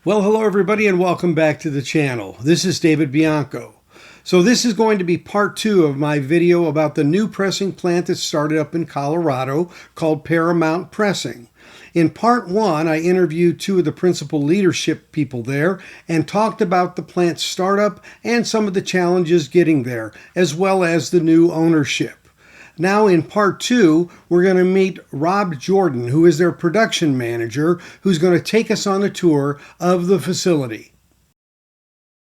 Well, hello everybody and welcome back to the channel. This is David Bianco. So this is going to be part 2 of my video about the new pressing plant that started up in Colorado called Paramount Pressing. In part 1, I interviewed 2 of the principal leadership people there and talked about the plant's startup and some of the challenges getting there, as well as the new ownership. Now in part 2, we're going to meet Rob Jordan, who is their production manager, who's going to take us on a tour of the facility.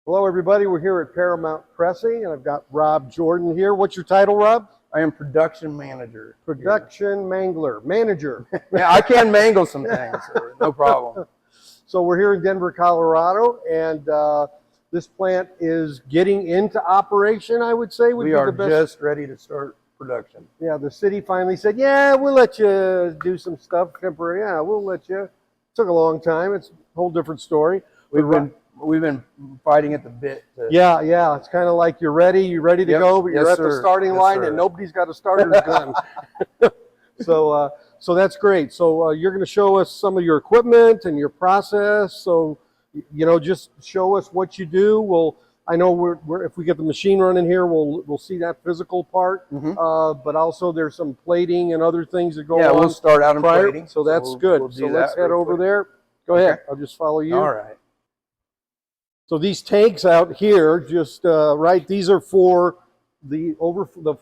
Hello everybody, we're here at Paramount Pressing, and I've got Rob Jordan here. What's your title, Rob? I am production manager. Production manager. Yeah, I can mangle some things, so no problem. So we're here in Denver, Colorado, and this plant is getting into operation, I would say. We are just ready to start production. Yeah, the city finally said, yeah, we'll let you do some stuff temporary. Yeah, we'll let you. Took a long time. It's a whole different story. We've been fighting at the bit. Yeah. It's kind of like you're ready to go, but you're at the starting line and nobody's got a starter's gun. So that's great. So you're going to show us some of your equipment and your process. So, just show us what you do. I know if we get the machine running here, we'll see that physical part. But also there's some plating and other things that go on. Yeah, we'll start out in plating. So that's good. So let's head over there. Go ahead. I'll just follow you. All right. So these tanks out here, just right, these are for the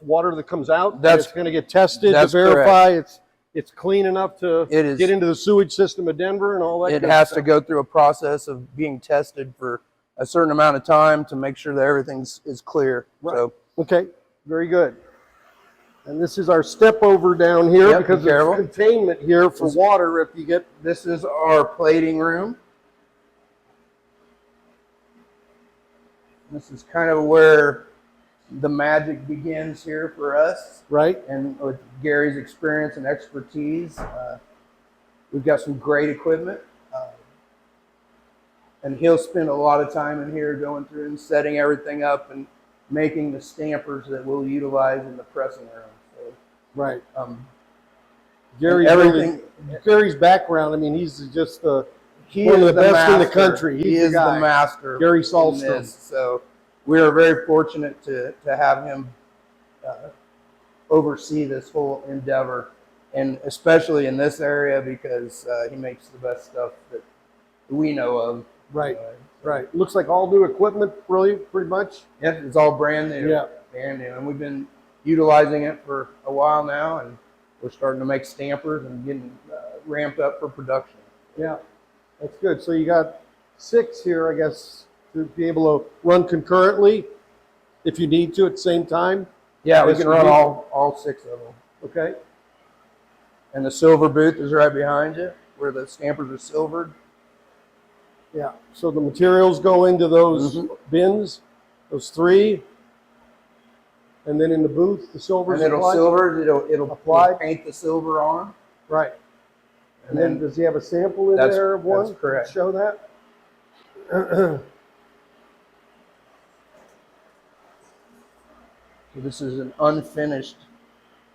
water that comes out. It's going to get tested to verify it's clean enough to get into the sewage system of Denver and all that. It has to go through a process of being tested for a certain amount of time to make sure that everything is clear. Right. So, okay, very good. And this is our step over down here because there's containment here for water if you get. This is our plating room. This is kind of where the magic begins here for us. Right. And with Gary's experience and expertise, we've got some great equipment. And he'll spend a lot of time in here going through and setting everything up and making the stampers that we'll utilize in the pressing room. So, right. Gary's background, I mean, he's just one of the best in the country. He is the master. Gary Salstrom. So we are very fortunate to have him oversee this whole endeavor, and especially in this area because he makes the best stuff that we know of. Right, right. Looks like all new equipment, really, pretty much. Yeah, it's all brand new. Yeah, brand new, and we've been utilizing it for a while now, and we're starting to make stampers and getting ramped up for production. Yeah, that's good. So you got 6 here, I guess, to be able to run concurrently if you need to at the same time. Yeah, we can run all 6 of them. Okay. And the silver booth is right behind you, where the stampers are silvered. Yeah, so the materials go into those bins, those 3, and then in the booth, the silver's applied. It'll paint the silver on. Right. And then does he have a sample in there of one? That's correct. Show that. So this is an unfinished.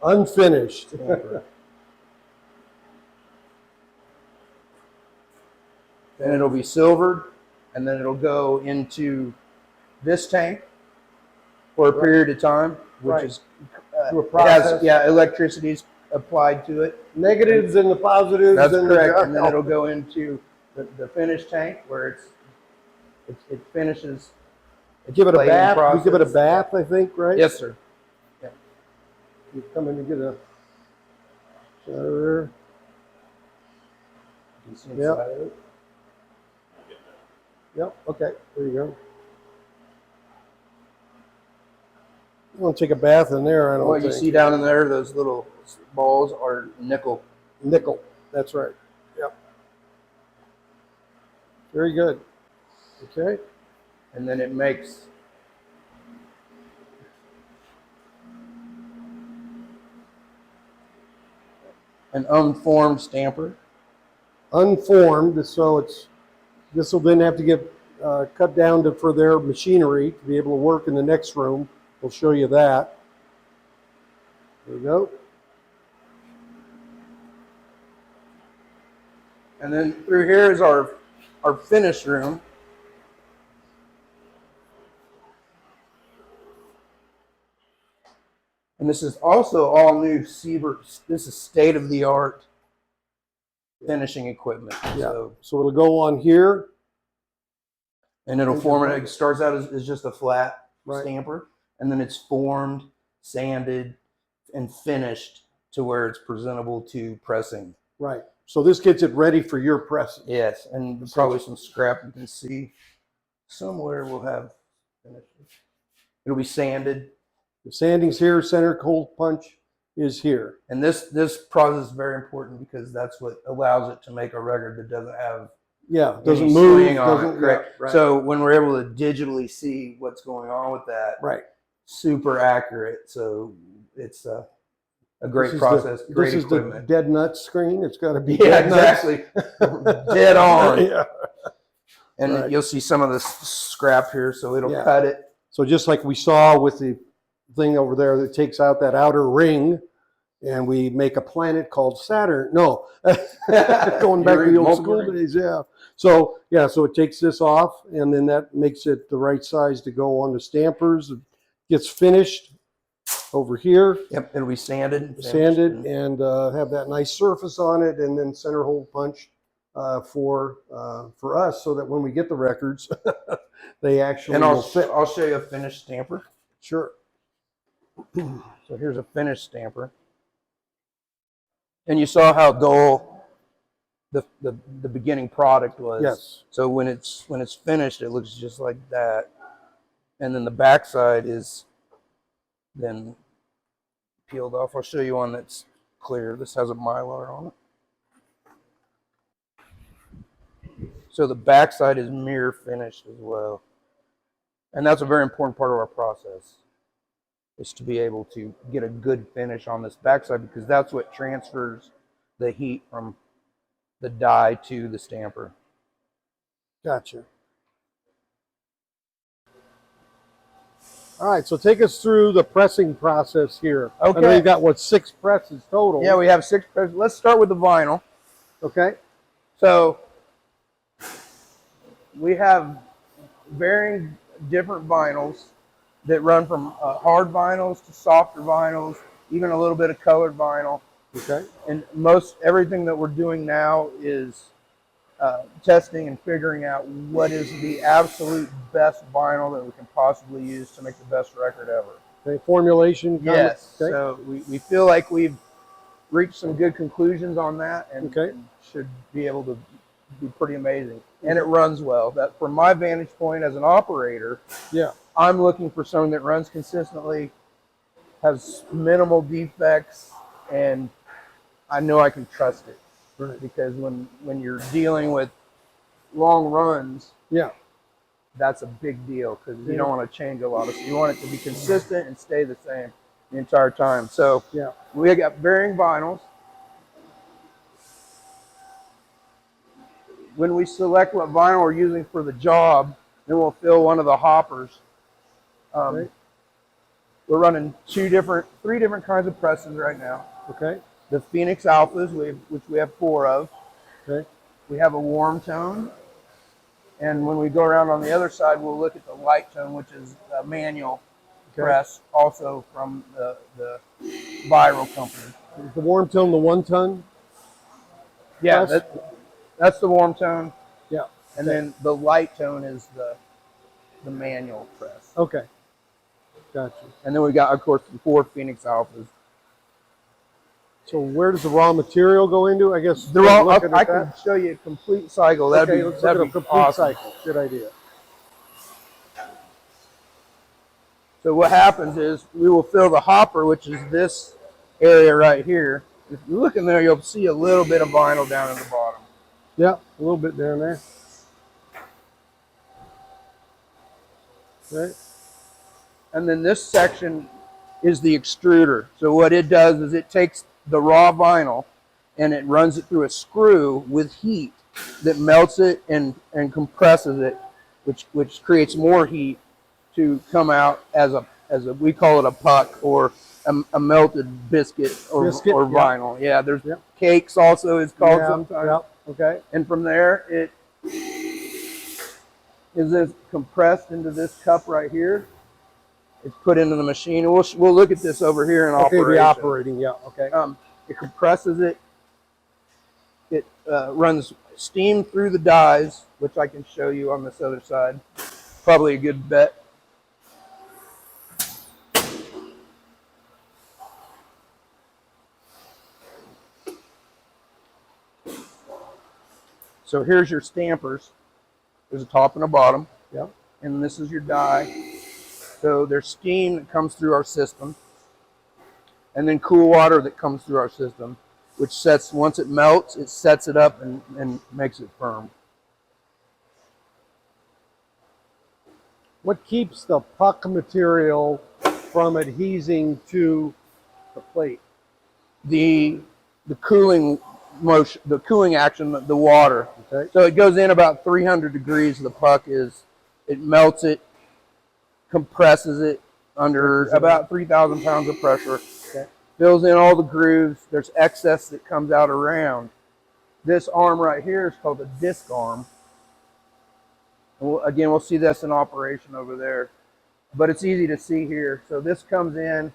Stamper. Then it'll be silvered, and then it'll go into this tank for a period of time, which is through a process. Electricity's applied to it. Negatives and the positives. That's correct. And then it'll go into the finished tank where it finishes. Give it a bath. We give it a bath, I think, right? Yes, sir. Yeah. You come in and get a shower. Yep. Yep, okay, there you go. You want to take a bath in there, I don't think. What you see down in there, those little balls are nickel. Nickel, that's right. Yep. Very good. Okay. And then it makes an unformed stamper. Unformed, so this will then have to get cut down for their machinery to be able to work in the next room. We'll show you that. There we go. And then through here is our our finish room. And this is also all new Siebert. This is state-of-the-art finishing equipment. Yeah. So it'll go on here. And it'll form it. It starts out as just a flat stamper. And then it's formed, sanded, and finished to where it's presentable to pressing. Right. So this gets it ready for your pressing. Yes. And probably some scrap you can see. Somewhere we'll have finishes. It'll be sanded. The sanding's here, center cold punch is here. And this process is very important because that's what allows it to make a record that doesn't have doesn't move on it. Correct. Right. So when we're able to digitally see what's going on with that, super accurate. So it's a great process. Great equipment. This is the dead nut screen. It's got to be exactly dead on. And you'll see some of the scrap here, so it'll cut it. So just like we saw with the thing over there that takes out that outer ring, and we make a planet called Saturn. No, going back to the old school days. So so it takes this off, and then that makes it the right size to go on the stampers. It gets finished over here. Yep, it'll be sanded. And have that nice surface on it, and then center hole punch for us, so that when we get the records, they actually will fit. I'll show you a finished stamper. Sure. So here's a finished stamper. And you saw how dull the beginning product was. Yes. So when it's finished, it looks just like that. And then the back side is then peeled off. I'll show you one that's clear. This has a Mylar on it. So the back side is mirror finished as well. And that's a very important part of our process, is to be able to get a good finish on this backside, because that's what transfers the heat from the die to the stamper. Gotcha. All right, so take us through the pressing process here. Okay. I know you got, 6 presses total? Yeah, we have 6 presses. Let's start with the vinyl. Okay. So we have varying different vinyls that run from hard vinyls to softer vinyls, even a little bit of colored vinyl. Okay. And everything that we're doing now is testing and figuring out what is the absolute best vinyl that we can possibly use to make the best record ever. Okay. Formulation? Yes. Okay. So we feel like we've reached some good conclusions on that, and should be able to be pretty amazing. And it runs well. That, from my vantage point as an operator, I'm looking for something that runs consistently, has minimal defects, and I know I can trust it. Right. Because when you're dealing with long runs, that's a big deal, because you don't want to change a lot of stuff. You want it to be consistent and stay the same the entire time. So we got varying vinyls. When we select what vinyl we're using for the job, then we'll fill one of the hoppers. We're running 3 different kinds of presses right now. Okay. The Phoenix Alphas, which we have 4 of. Okay. We have a warm tone. And when we go around on the other side, we'll look at the light tone, which is a manual press, also from the Viral company. Is the warm tone the 1 ton? Yeah, that's the warm tone. Yeah. And then the light tone is the manual press. Okay. Gotcha. And then we got, of course, the 4 Phoenix Alphas. So where does the raw material go into? I guess I can show you a complete cycle. Let's look at a complete awesome. cycle. Good idea. So what happens is we will fill the hopper, which is this area right here. If you look in there, you'll see a little bit of vinyl down in the bottom. Yeah, a little bit down there. Okay. And then this section is the extruder. So what it does is it takes the raw vinyl and it runs it through a screw with heat that melts it and compresses it, which creates more heat to come out as a we call it a puck, or a melted biscuit or vinyl. Yeah, there's cakes also is called sometimes. Okay. And from there it is this compressed into this cup right here. It's put into the machine. We'll look at this over here in operation. The operating, yeah, okay. It compresses it. It runs steam through the dies, which I can show you on this other side. Probably a good bet. So here's your stampers. There's a top and a bottom. Yep. And this is your die. So there's steam that comes through our system. And then cool water that comes through our system, which sets, once it melts, it sets it up and makes it firm. What keeps the puck material from adhesing to the plate? The cooling motion, the cooling action, the water. Okay. So it goes in about 300 degrees. The puck it melts it, compresses it under about 3,000 pounds of pressure. Okay. Fills in all the grooves. There's excess that comes out around. This arm right here is called a disc arm. And again, we'll see this in operation over there. But it's easy to see here. So this comes in,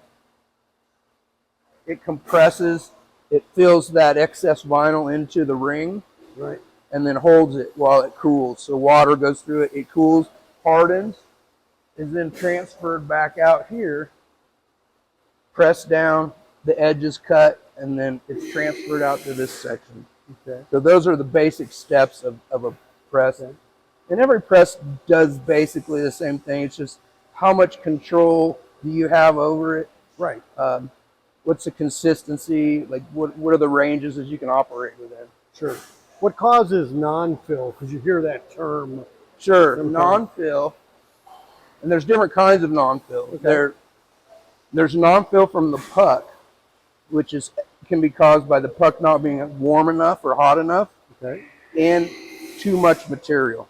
it compresses, it fills that excess vinyl into the ring, right, and then holds it while it cools. So water goes through it, it cools, hardens, is then transferred back out here, pressed down, the edge is cut, and then it's transferred out to this section. Okay. So those are the basic steps of a press. Okay. And every press does basically the same thing. It's just how much control do you have over it? Right. What's the consistency? Like what are the ranges that you can operate within? Sure. What causes non-fill? Because you hear that term. Sure, non-fill. And there's different kinds of non-fill. Okay. There's non-fill from the puck, which can be caused by the puck not being warm enough or hot enough, okay, and too much material.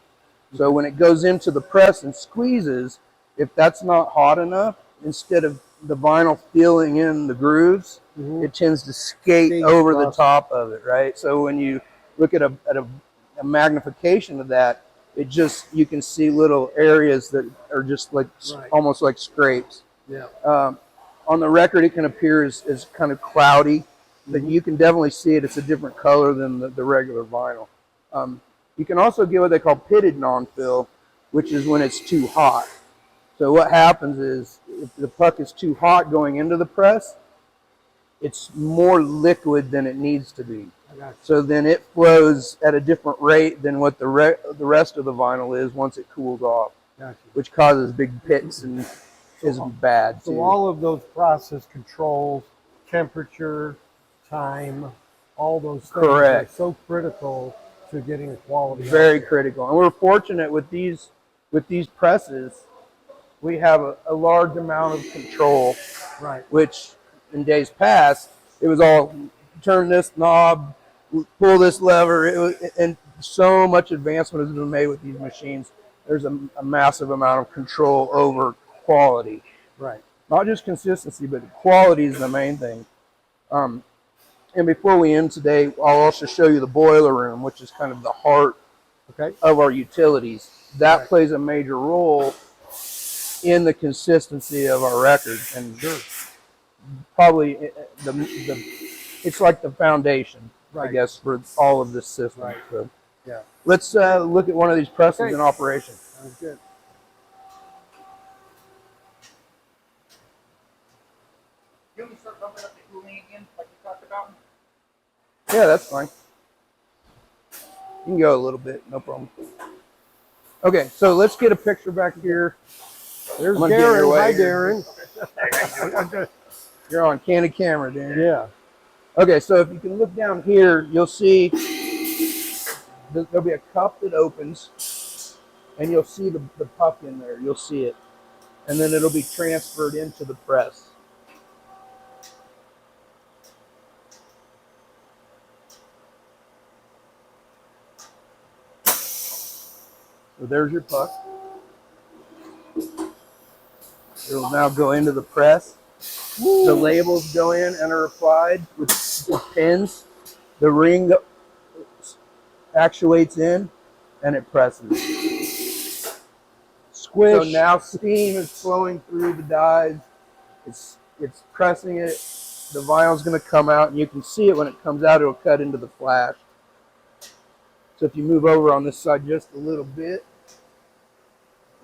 So when it goes into the press and squeezes, if that's not hot enough, instead of the vinyl filling in the grooves, it tends to skate over the top of it, right? So when you look at a magnification of that, you can see little areas that are just like almost like scrapes. Yeah. On the record, it can appear as kind of cloudy, but you can definitely see it. It's a different color than the regular vinyl. You can also get what they call pitted non-fill, which is when it's too hot. So what happens is if the puck is too hot going into the press, it's more liquid than it needs to be. So then it flows at a different rate than what the rest of the vinyl is once it cools off, which causes big pits and is bad too. So all of those process controls, temperature, time, all those things are so critical to getting a quality. Very critical. And we're fortunate with these presses, we have a large amount of control, which in days past, it was all turn this knob, pull this lever, and so much advancement has been made with these machines. There's a massive amount of control over quality. Right. Not just consistency, but quality is the main thing. And before we end today, I'll also show you the boiler room, which is kind of the heart of our utilities. That plays a major role in the consistency of our records, and probably it's like the foundation, I guess, for all of this system. Right. So, yeah. Let's look at one of these presses in operation. Sounds good. You want me to start bumping up the cooling again, like you talked about? Yeah, that's fine. You can go a little bit, no problem. Okay, so let's get a picture back here. There's Darren. Hi, Darren. You're on candid camera, Darren. Yeah. Okay, so if you can look down here, you'll see there'll be a cup that opens, and you'll see the puck in there. You'll see it. And then it'll be transferred into the press. So there's your puck. It'll now go into the press. Woo. The labels go in and are applied with pins. The ring actuates in and it presses. Squish. So now steam is flowing through the dies. It's pressing it. The vinyl's going to come out, and you can see it when it comes out. It'll cut into the flash. So if you move over on this side just a little bit,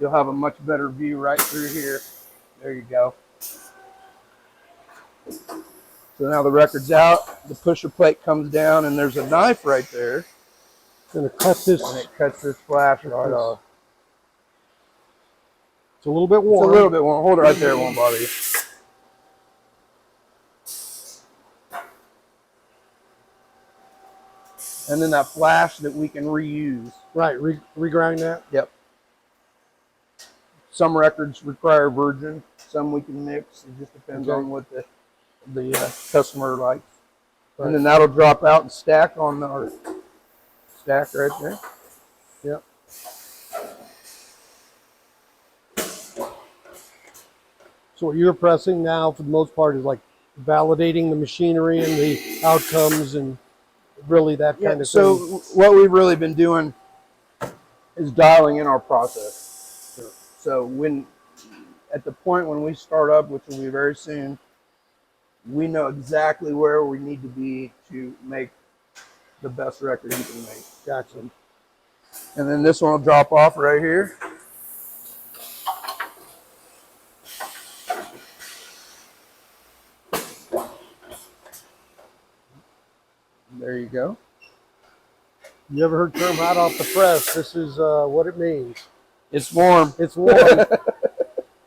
you'll have a much better view right through here. There you go. So now the record's out. The pusher plate comes down, and there's a knife right there. It's going to cut this. And it cuts this flash right off. It's a little bit warm. It's a little bit warm. Hold it right there. It won't bother you. And then that flash that we can reuse. Right, regrind that. Yep. Some records require virgin. Some we can mix. It just depends on what the customer likes. Right. And then that'll drop out and stack on our stack right there. Yep. So what you're pressing now, for the most part, is like validating the machinery and the outcomes and really that kind of thing. So what we've really been doing is dialing in our process. Sure. So at the point when we start up, which will be very soon, we know exactly where we need to be to make the best record you can make. Gotcha. And then this one will drop off right here. There you go. You ever heard the term hot off the press? This is what it means. It's warm. It's warm.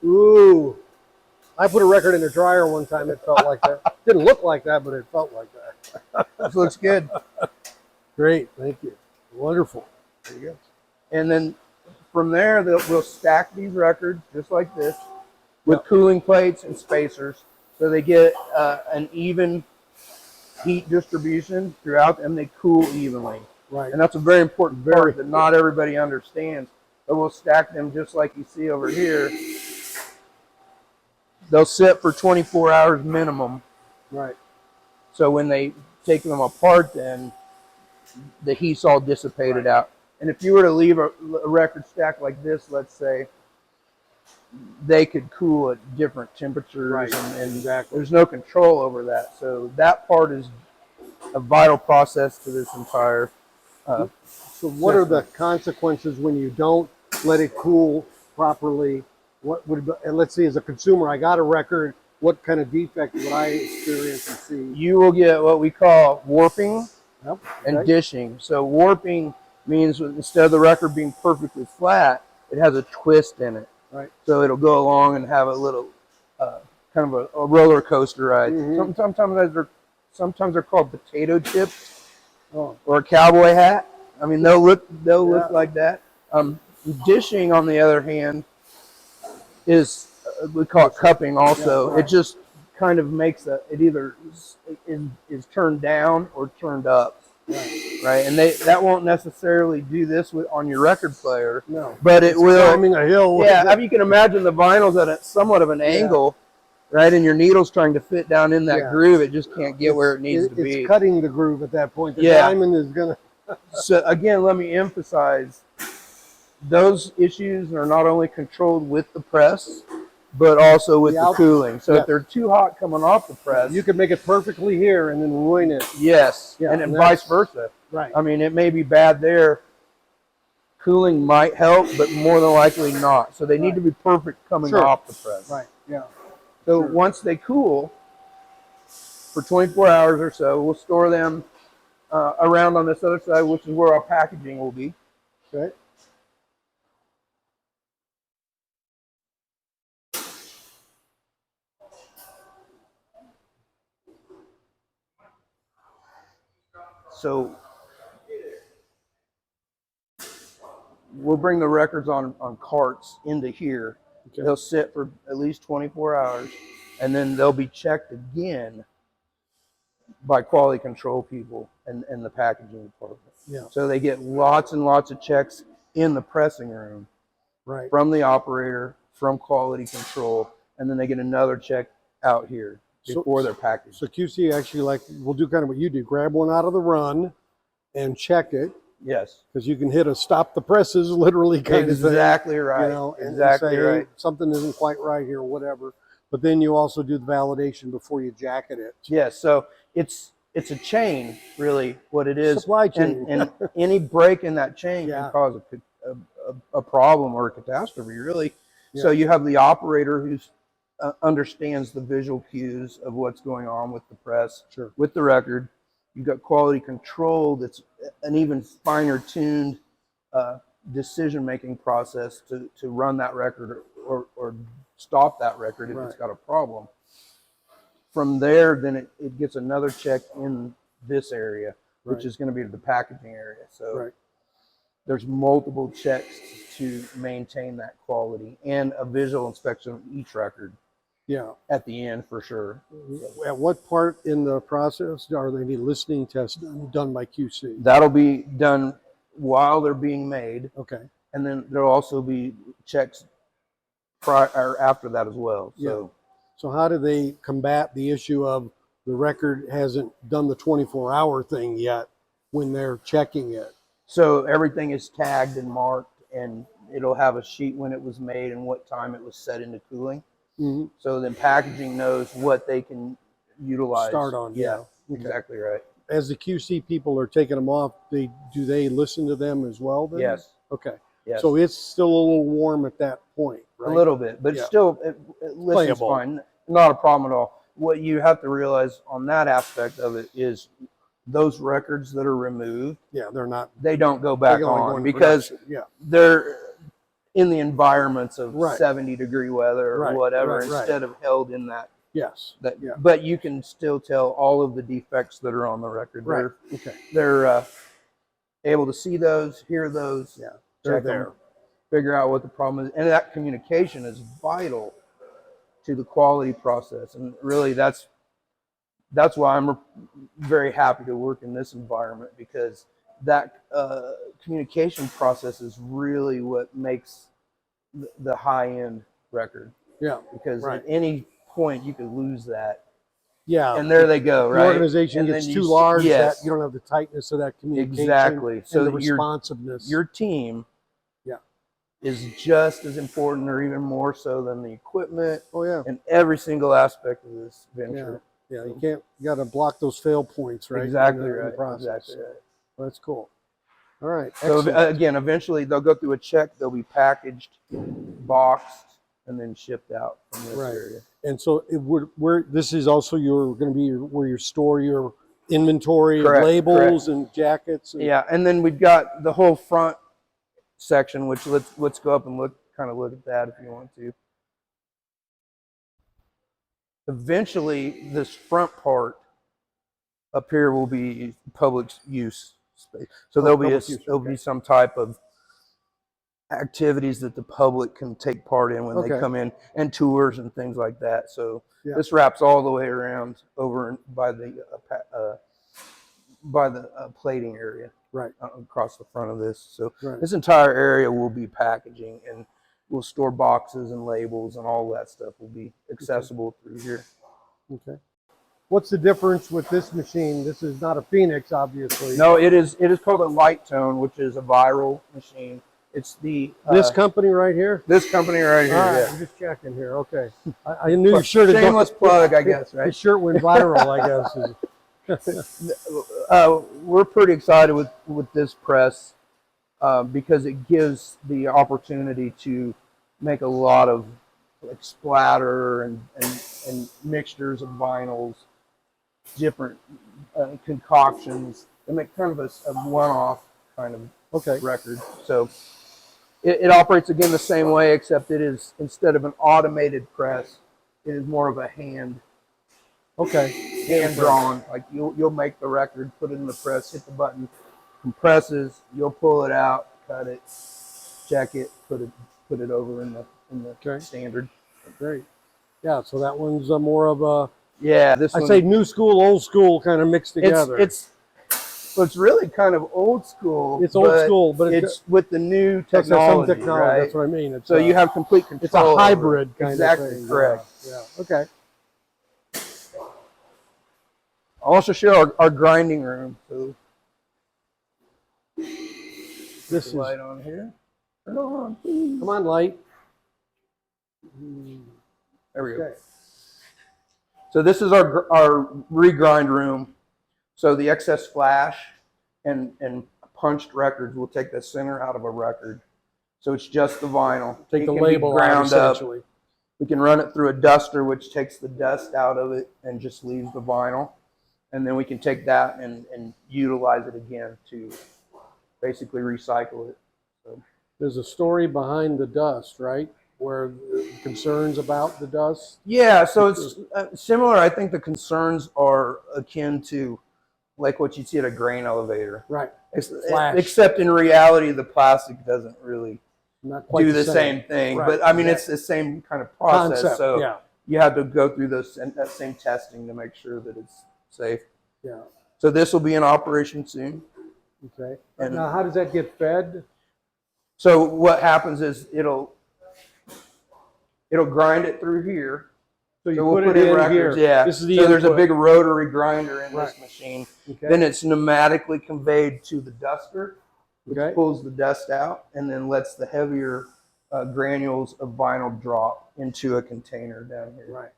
Ooh. I put a record in the dryer one time. It felt like that. Didn't look like that, but it felt like that. This looks good. Great. Thank you. Wonderful. There you go. And then from there, we'll stack these records just like this with cooling plates and spacers, so they get an even heat distribution throughout, and they cool evenly. Right. And that's a very important part that not everybody understands. But we'll stack them just like you see over here. They'll sit for 24 hours minimum. Right. So when they take them apart, then the heat's all dissipated out. And if you were to leave a record stack like this, let's say, they could cool at different temperatures. Right. And Exactly. there's no control over that. So that part is a vital process to this entire So what are the consequences when you don't let it cool properly? What would, and let's see, as a consumer, I got a record, what kind of defect would I experience and see? You will get what we call warping and Okay. dishing. So warping means instead of the record being perfectly flat, it has a twist in it. Right. So it'll go along and have a little kind of a roller coaster ride. Mhm. Sometimes they're called potato chips or a cowboy hat. I mean, they'll look like that. Dishing, on the other hand, is we call it cupping also. Yeah, right. It just kind of makes it either is turned down or turned up. Right, and that won't necessarily do this on your record player. No, but it will. Climbing a hill. Yeah, you can imagine the vinyl's at somewhat of an angle, right? And your needle's trying to fit down in that groove. It just can't get where it needs to be. It's cutting the groove at that point. The diamond is gonna. So again, let me emphasize, those issues are not only controlled with the press, but also with the cooling. So if they're too hot coming off the press, You could make it perfectly here and then ruin it. yes, Yeah, and then and vice versa. Right. I mean, it may be bad there. Cooling might help, but more than likely not. So they need to be perfect coming off the press. Right. Yeah. So once they cool for 24 hours or so, we'll store them around on this other side, which is where our packaging will be. Okay. So we'll bring the records on carts into here. Okay. They'll sit for at least 24 hours, and then they'll be checked again by quality control people and the packaging department. Yeah. So they get lots and lots of checks in the pressing room Right. from the operator, from quality control, and then they get another check out here before they're packaged. So QC actually, like, we'll do kind of what you do. Grab one out of the run and check it. Yes. Because you can hit a stop the presses literally kind of thing. Exactly right. You know, and Exactly say, hey, right. something isn't quite right here, whatever. But then you also do the validation before you jacket it. Yes. So it's a chain, really, what it is. Supply chain. And any break in that chain Yeah. can cause a problem or a catastrophe, really. Yeah. So you have the operator who's understands the visual cues of what's going on with the press, Sure. with the record. You've got quality control that's an even finer tuned decision-making process to run that record or stop that record if Right. it's got a problem. From there, then it gets another check in this area, which Right. is going to be the packaging area. So Right. there's multiple checks to maintain that quality and a visual inspection of each record Yeah. at the end for sure. At what part in the process are they listening tests done by QC? That'll be done while they're being made, Okay. and then there'll also be checks prior or after that as well. So So how do they combat the issue of the record hasn't done the 24-hour thing yet when they're checking it? so everything is tagged and marked, and it'll have a sheet when it was made and what time it was set into cooling. Mm-hmm. So then packaging knows what they can utilize. Start on, yeah. Okay. Exactly right. As the QC people are taking them off, do they listen to them as well then? Yes. Okay. Yes. So it's still a little warm at that point, right? A little bit, but Yeah. still, it listens Playable. fine. Not a problem at all. What you have to realize on that aspect of it is those records that are removed, Yeah, they're not. they don't go They back can only go on in because production. Yeah. they're in the environments of Right. 70-degree weather or Right, whatever right, right. instead of held in that. Yes. Yeah. But you can still tell all of the defects that are on the record. Right. Okay. They're able to see those, hear those, Yeah. They're check there. them, figure out what the problem is, and that communication is vital to the quality process. And really, that's why I'm very happy to work in this environment, because that communication process is really what makes the high-end record. Yeah. Because Right. at any point you could lose that, Yeah. and there they go. The Right, organization and gets then too large yes, that you don't have the tightness of that communication. exactly. So and the your responsiveness. team, Yeah. is just as important, or even more so, than the equipment Oh yeah. and every single aspect of this venture. Yeah. You got to block those fail points, right? Exactly in the right. process. Exactly right. Well, that's cool. All right. So Excellent. again, eventually they'll go through a check. They'll be packaged, boxed, and then shipped out from this Right. area. And so this is also going to be where you store your inventory Correct, of labels and jackets. And, Yeah, and then we've got the whole front section, which let's go up and look at that if you want to. Eventually, this front part up here will be public use space. So there'll be some type of activities that the public can take part in when they Okay. come in, and tours and things like that. So Yeah. this wraps all the way around over by the plating area, Right. across the front of this. So Right. this entire area will be packaging, and we'll store boxes and labels, and all that stuff will be accessible through here. Okay. What's the difference with this machine? This is not a Phoenix, obviously. No, it is called a light tone, which is a viral machine. It's the This company right here? this company right here. All right, Yeah. I'm just checking here. Okay. I knew your shirt. Shameless plug, I guess, Your right? shirt went viral, I guess. We're pretty excited with this press because it gives the opportunity to make a lot of like splatter and mixtures of vinyls, different concoctions, and make kind of a one-off kind of Okay. record. So it operates again the same way, except it is, instead of an automated press, it is more of a hand drawn. Like you'll make the record, put it in the press, hit the button, compresses, you'll pull it out, cut it, check it, put it over in the Okay. standard. Great. Yeah, so that one's more of a, Yeah, this I one, say new school, old school kind of mixed together. it's really kind of old school. It's old school, but it's with the new That's technology. some technology. Right? That's what I mean. It's So you have complete control. it's a over it. hybrid kind Exactly, of thing. correct. Yeah. Okay. I'll also show our grinding room. So This is, Light on here. Turn it on, please. come on, light. There we go. Okay. So this is our regrind room. So the excess flash and punched records will take the center out of a record. So it's just the vinyl. Take It the can be label out, ground up. essentially. We can run it through a duster, which takes the dust out of it and just leaves the vinyl. And then we can take that and utilize it again to basically recycle it. So. There's a story behind the dust, right? Where concerns about the dust. Yeah, so it's similar. I think the concerns are akin to like what you see at a grain elevator. Right. Flash. Except in reality, the plastic doesn't really Not quite do the same thing. Right. But I mean, it's the same kind of process. Concept, so yeah. you have to go through that same testing to make sure that it's safe. Yeah. So this will be in operation soon. Okay. And now, how does that get fed? so what happens is it'll grind it through here. So you we'll put it in records, here. Yeah. This is the so there's a input. big rotary grinder in Right. this machine. Okay. Then it's pneumatically conveyed to the duster, which Okay. pulls the dust out and then lets the heavier granules of vinyl drop into a container down here. Right.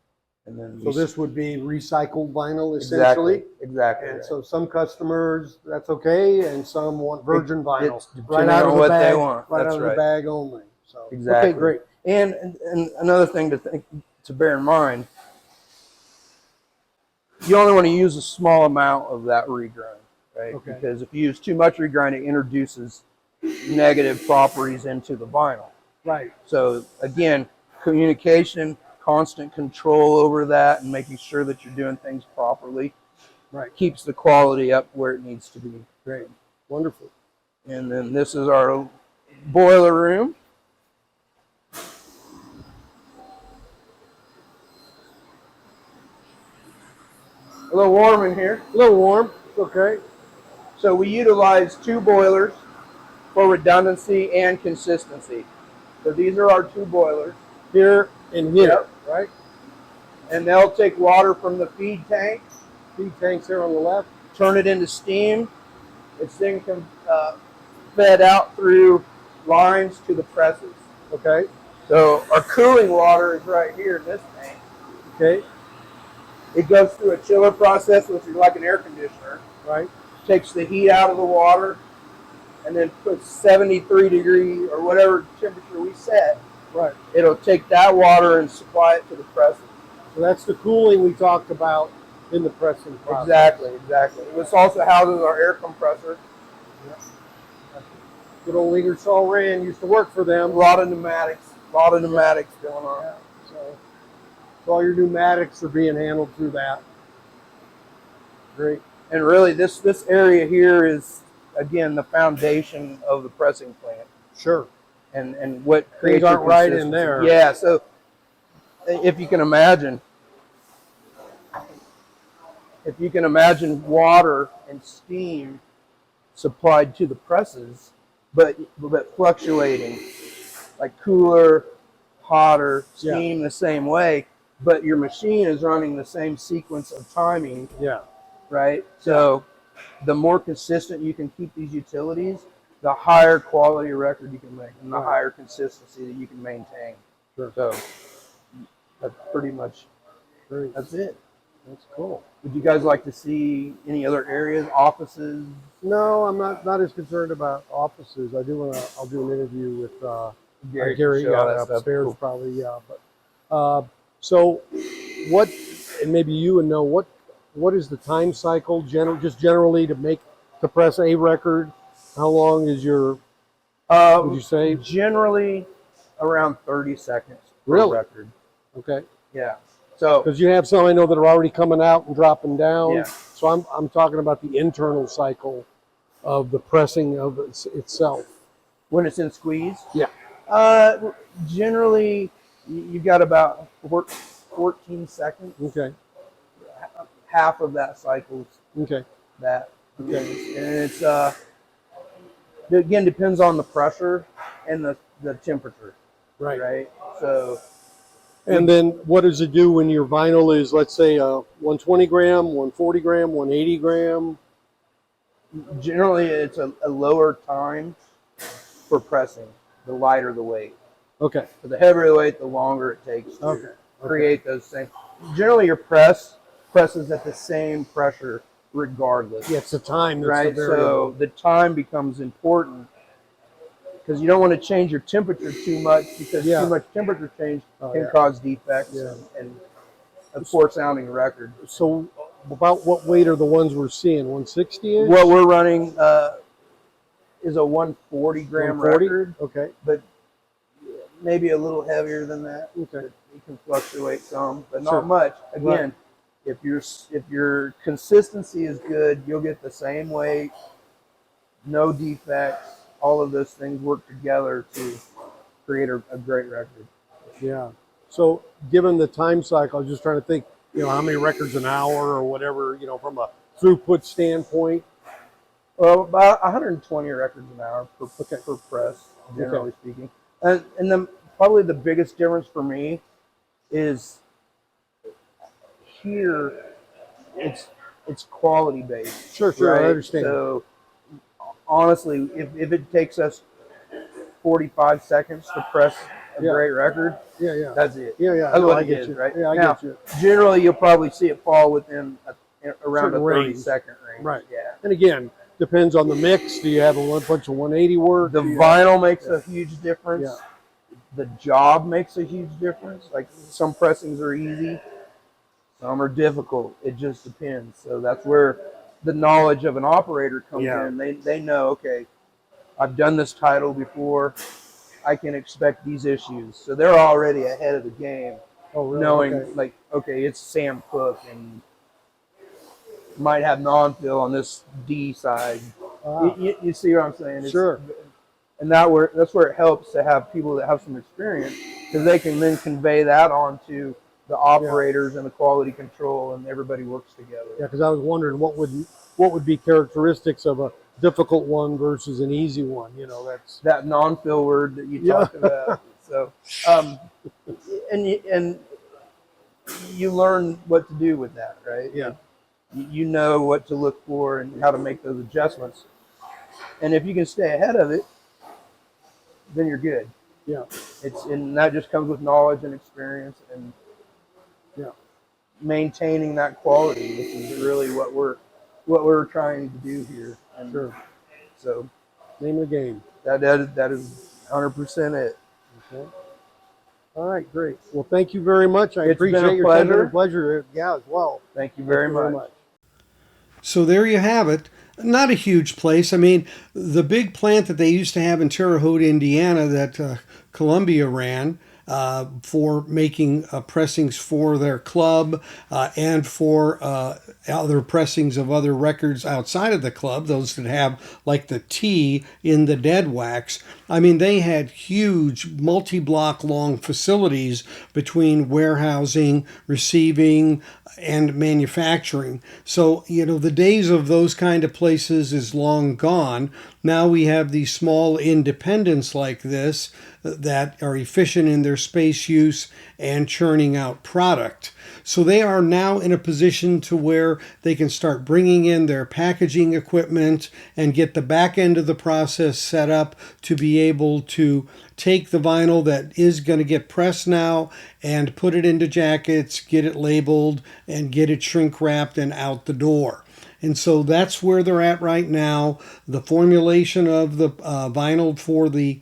And then So this would be recycled vinyl, essentially. Exactly. And right. so some customers, that's okay, and some want virgin vinyl. It's Right depending out on of the what bag, they want. right That's out of the right. bag only. So Exactly. Okay, great. And another thing to bear in mind, you only want to use a small amount of that regrind, right? Okay. Because if you use too much regrind, it introduces negative properties into the vinyl. Right. So again, communication, constant control over that, and making sure that you're doing things properly, Right. keeps the quality up where it needs to be. Great. Wonderful. And then this is our boiler room. A little warm in here. A little warm. Okay. So we utilize 2 boilers for redundancy and consistency. So these are our 2 boilers. Here and here. Yep. Right. And they'll take water from the feed tank, Feed tanks there on the left. turn it into steam. It's then fed out through lines to the presses. Okay. So our cooling water is right here in this tank. Okay. It goes through a chiller process, which is like an air conditioner. Right. Takes the heat out of the water and then puts 73 degree or whatever temperature we set. Right. It'll take that water and supply it to the presses. So that's the cooling we talked about in the pressing process. Exactly. This also houses our air compressor. Good old Ingersoll Rand used to work for A them. lot of pneumatics going on. Yeah, so all your pneumatics are being handled through that. Great. And really this area here is, again, the foundation of the pressing plant. Sure. And what creates Things aren't your right in consistency. there. Yeah, so if you can imagine water and steam supplied to the presses, but fluctuating, like cooler, hotter, steam the same way, but your machine is running the same sequence of timing, Yeah. right? So the more consistent you can keep these utilities, the higher quality record you can make and the higher consistency that you can maintain. Sure. So that's pretty much, Great. that's it. That's cool. Would you guys like to see any other areas, offices? No, I'm not as concerned about offices. I'll do an interview with Gary can show all that stuff. upstairs Cool. probably, yeah. But so what, and maybe you would know, what is the time cycle generally to press a record? How long is your, would you say? Generally around 30 seconds per Really? record. Okay. Yeah. So Because you have some I know that are already coming out and dropping down. Yeah. So I'm talking about the internal cycle of the pressing of itself. when it's in squeeze, Yeah. Generally you got about 14 seconds. Okay. Half of that cycles Okay. that. And it's it again depends on the pressure and the temperature, Right. right? So And then what does it do when your vinyl is, let's say, 120 gram, 140 gram, 180 gram? generally it's a lower time for pressing. The lighter the weight. Okay. So the heavier the weight, the longer it takes to Okay. create those things. Generally, your presses at the same pressure regardless. Yeah, it's the time that's right? the variable. So the time becomes important because you don't want to change your temperature too much because Yeah. too much temperature change can yeah. cause defects Yeah. and a poor sounding record. So about what weight are the ones we're seeing? 160 inch? What we're running is a 140 gram 140? record, Okay. but maybe a little heavier than that. Okay. It can fluctuate some, but Sure. not much. Again, Right. if your consistency is good, you'll get the same weight, no defects. All of those things work together to create a great record. Yeah. So given the time cycle, I was just trying to think, how many records an hour or whatever, from a throughput standpoint. Well, about 120 records an hour per press, generally speaking. And probably the biggest difference for me is here it's quality based. Sure, right? I understand. So honestly, if it takes us 45 seconds to press a great record, that's it. Yeah. That's what I it get is, you. right? Yeah, I now, get you. generally, you'll probably see it fall within around Certain a 30 range. second range. Right. Yeah. And again, depends on the mix. Do you have a bunch of 180 work? The vinyl makes a huge difference. Yeah. The job makes a huge difference. Like some pressings are easy, some are difficult. It just depends. So that's where the knowledge of an operator comes in. They know, okay, I've done this title before. I can expect these issues. So they're already ahead of the game. Oh, really? Knowing okay, it's Sam Cook and might have non-fill on this D side. You see what I'm saying? Sure. And that's where it helps to have people that have some experience because they can then convey that on to the operators and the quality control, and everybody works together. Yeah, because I was wondering what would be characteristics of a difficult one versus an easy one. That's that non-fill word that you talked about. So, and you learn what to do with that, right? Yeah. You know what to look for and how to make those adjustments. And if you can stay ahead of it, then you're good. Yeah. And that just comes with knowledge and experience and maintaining that quality, which is really what we're trying to do here. And Sure. So Name of the game. that is 100% it. Okay. All right, great. Well, thank you very much. I It's been appreciate a your pleasure. time and pleasure. Yeah, as well. Thank you very Thank you much. So there you have it. Not a huge place. I mean, the big plant that they used to have in Terre Haute, Indiana, that Columbia ran for making pressings for their club and for other pressings of other records outside of the club, those that have like the T in the dead wax. I mean, they had huge multi-block long facilities between warehousing, receiving, and manufacturing. So, the days of those kind of places is long gone. Now we have these small independents like this that are efficient in their space use and churning out product. So they are now in a position to where they can start bringing in their packaging equipment and get the back end of the process set up to be able to take the vinyl that is going to get pressed now and put it into jackets, get it labeled, and get it shrink wrapped and out the door. And so that's where they're at right now. The formulation of the vinyl for the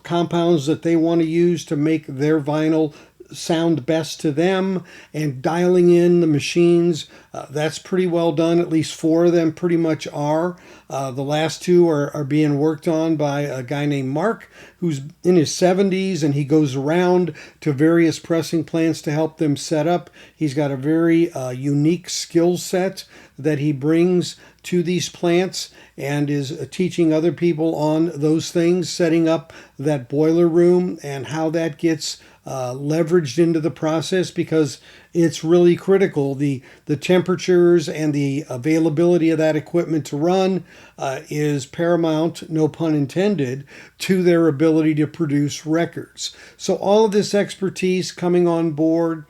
compounds that they want to use to make their vinyl sound best to them and dialing in the machines. That's pretty well done. At least 4 of them pretty much are. The last 2 are being worked on by a guy named Mark, who's in his 70s, and he goes around to various pressing plants to help them set up. He's got a very unique skill set that he brings to these plants and is teaching other people on those things, setting up that boiler room and how that gets leveraged into the process, because it's really critical. The temperatures and the availability of that equipment to run is paramount, no pun intended, to their ability to produce records. So all of this expertise coming on board,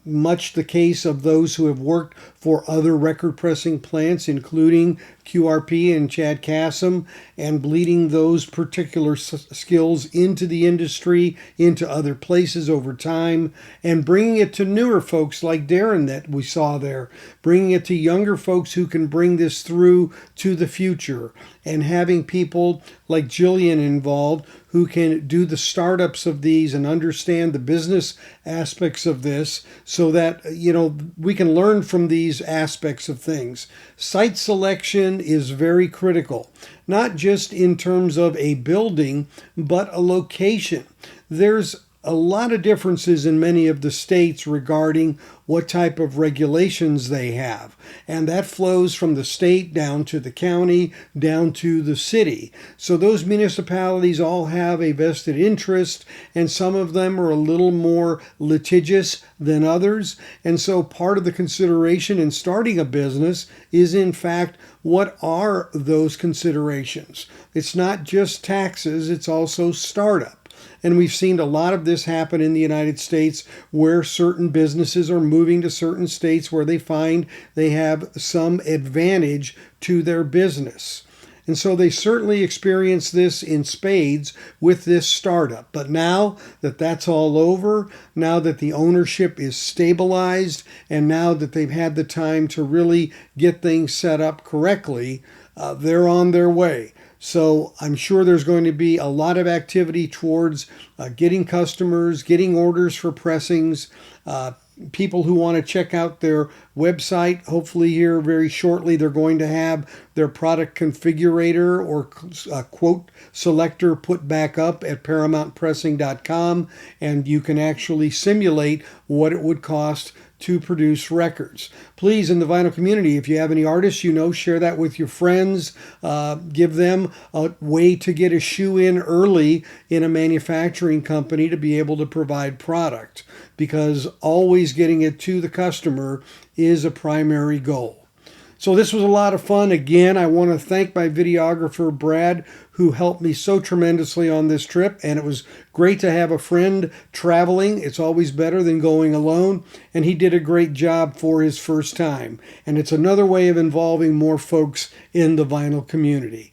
much the case of those who have worked for other record pressing plants, including QRP and Chad Kassem, and bleeding those particular skills into the industry, into other places over time, and bringing it to newer folks like Darren that we saw there, bringing it to younger folks who can bring this through to the future, and having people like Jillian involved who can do the startups of these and understand the business aspects of this so that, we can learn from these aspects of things. Site selection is very critical, not just in terms of a building, but a location. There's a lot of differences in many of the states regarding what type of regulations they have. And that flows from the state down to the county, down to the city. So those municipalities all have a vested interest, and some of them are a little more litigious than others. And so part of the consideration in starting a business is, in fact, what are those considerations? It's not just taxes, it's also startup. And we've seen a lot of this happen in the United States where certain businesses are moving to certain states where they find they have some advantage to their business. And so they certainly experience this in spades with this startup. But now that that's all over, now that the ownership is stabilized, and now that they've had the time to really get things set up correctly, they're on their way. So I'm sure there's going to be a lot of activity towards getting customers, getting orders for pressings, people who want to check out their website. Hopefully here very shortly they're going to have their product configurator or quote selector put back up at paramountpressing.com, and you can actually simulate what it would cost to produce records. Please, in the vinyl community, if you have any artists share that with your friends. Give them a way to get a shoe in early in a manufacturing company to be able to provide product, because always getting it to the customer is a primary goal. So this was a lot of fun. Again, I want to thank my videographer, Brad, who helped me so tremendously on this trip. And it was great to have a friend traveling. It's always better than going alone. And he did a great job for his first time. And it's another way of involving more folks in the vinyl community.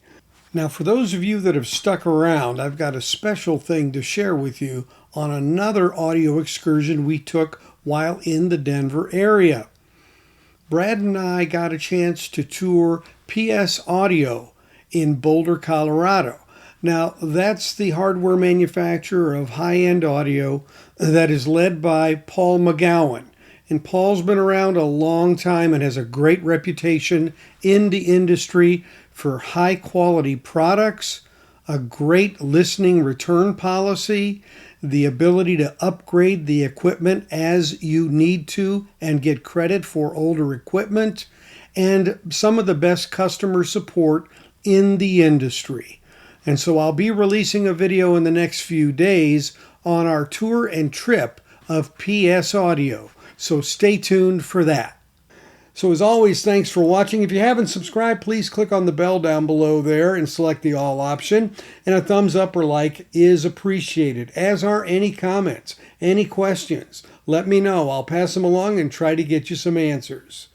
Now, for those of you that have stuck around, I've got a special thing to share with you on another audio excursion we took while in the Denver area. Brad and I got a chance to tour PS Audio in Boulder, Colorado. Now, that's the hardware manufacturer of high-end audio that is led by Paul McGowan. And Paul's been around a long time and has a great reputation in the industry for high-quality products, a great listening return policy, the ability to upgrade the equipment as you need to and get credit for older equipment, and some of the best customer support in the industry. And so I'll be releasing a video in the next few days on our tour and trip of PS Audio. So stay tuned for that. So as always, thanks for watching. If you haven't subscribed, please click on the bell down below there and select the all option. And a thumbs up or like is appreciated, as are any comments, any questions. Let me know. I'll pass them along and try to get you some answers.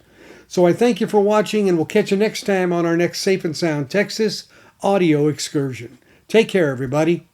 So I thank you for watching, and we'll catch you next time on our next Safe and Sound Texas audio excursion. Take care, everybody.